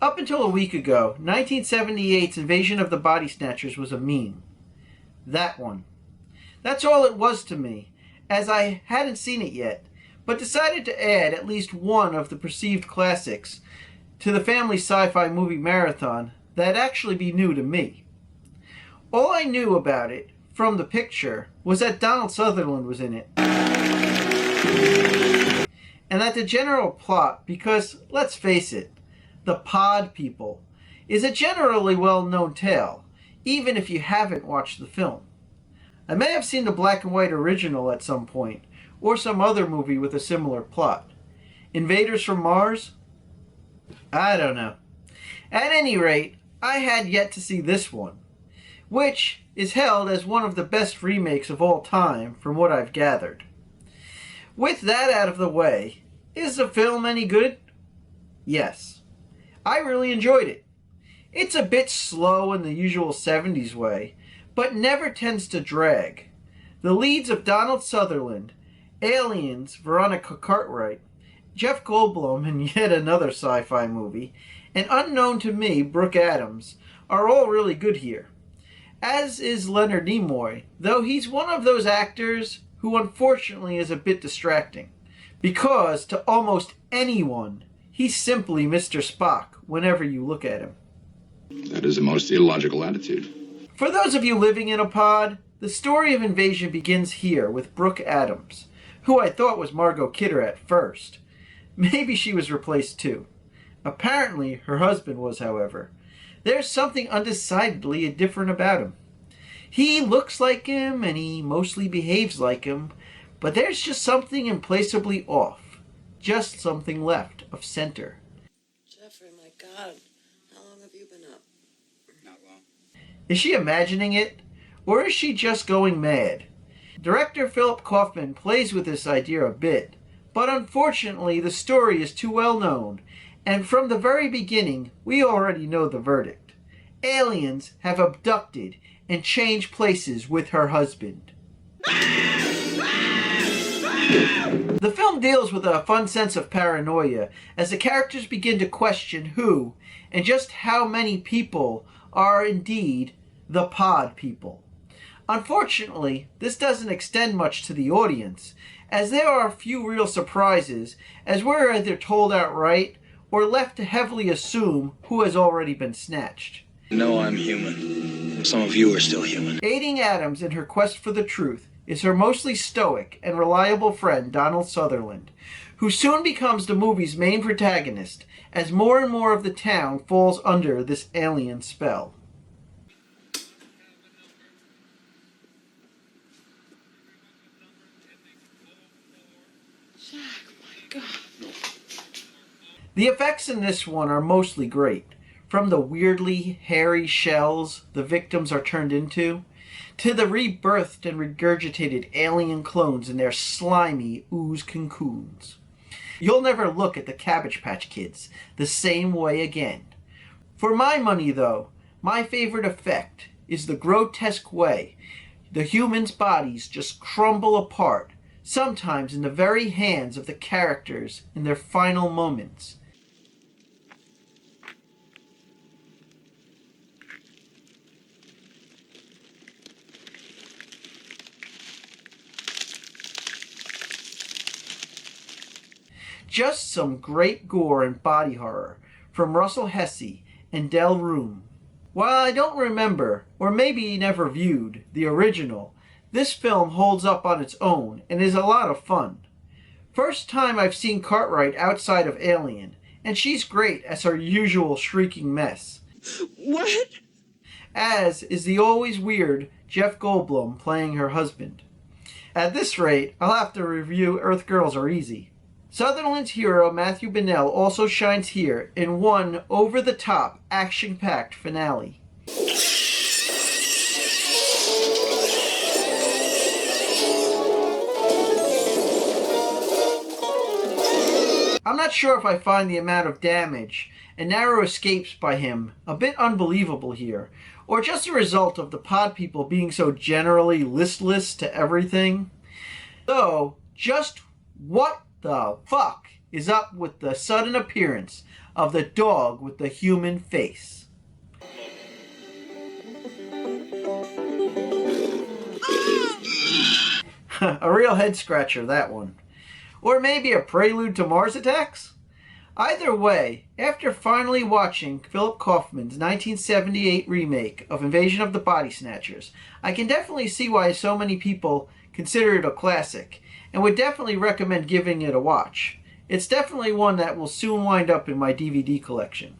Up until a week ago, 1978's Invasion of the Body Snatchers was a meme. That one. That's all it was to me, as I hadn't seen it yet, but decided to add at least one of the perceived classics to the family sci-fi movie marathon that'd actually be new to me. All I knew about it, from the picture, was that Donald Sutherland was in it. And that the general plot, because, let's face it, the pod people, is a generally well-known tale, even if you haven't watched the film. I may have seen the black and white original at some point, or some other movie with a similar plot. Invaders from Mars? I don't know. At any rate, I had yet to see this one, which is held as one of the best remakes of all time from what I've gathered. With that out of the way, is the film any good? Yes. I really enjoyed it. It's a bit slow in the usual 70s way, but never tends to drag. The leads of Donald Sutherland, Aliens, Veronica Cartwright, Jeff Goldblum in yet another sci-fi movie, and unknown to me, Brooke Adams, are all really good here. As is Leonard Nimoy, though he's one of those actors who unfortunately is a bit distracting, because to almost anyone, he's simply Mr. Spock whenever you look at him. That is a most illogical attitude. For those of you living in a pod, the story of Invasion begins here with Brooke Adams, who I thought was Margot Kidder at first. Maybe she was replaced too. Apparently her husband was, however. There's something undecidedly different about him. He looks like him and he mostly behaves like him, but there's just something implacably off. Just something left of center. Jeffrey, my God, how long have you been up? Not long. Is she imagining it? Or is she just going mad? Director Philip Kaufman plays with this idea a bit, but unfortunately the story is too well known, and from the very beginning we already know the verdict. Aliens have abducted and changed places with her husband. The film deals with a fun sense of paranoia as the characters begin to question who and just how many people are indeed the pod people. Unfortunately, this doesn't extend much to the audience, as there are a few real surprises, as we're either told outright or left to heavily assume who has already been snatched. No, I'm human. Some of you are still human. Aiding Adams in her quest for the truth is her mostly stoic and reliable friend Donald Sutherland, who soon becomes the movie's main protagonist as more and more of the town falls under this alien spell. Jack, my God. The effects in this one are mostly great, from the weirdly hairy shells the victims are turned into, to the rebirthed and regurgitated alien clones in their slimy ooze cocoons. You'll never look at the Cabbage Patch Kids the same way again. For my money, though, my favorite effect is the grotesque way the humans' bodies just crumble apart, sometimes in the very hands of the characters in their final moments. Just some great gore and body horror from Russell Hesse and Del Room. While I don't remember, or maybe never viewed, the original, this film holds up on its own and is a lot of fun. First time I've seen Cartwright outside of Alien, and she's great as her usual shrieking mess. What? As is the always weird Jeff Goldblum playing her husband. At this rate, I'll have to review Earth Girls Are Easy. Sutherland's hero Matthew Bennell also shines here in one over-the-top, action-packed finale. I'm not sure if I find the amount of damage and narrow escapes by him a bit unbelievable here, or just a result of the pod people being so generally listless to everything. Though, just what the fuck is up with the sudden appearance of the dog with the human face. A real head scratcher, that one. Or maybe a prelude to Mars Attacks? Either way, after finally watching Philip Kaufman's 1978 remake of Invasion of the Body Snatchers, I can definitely see why so many people consider it a classic, and would definitely recommend giving it a watch. It's definitely one that will soon wind up in my DVD collection.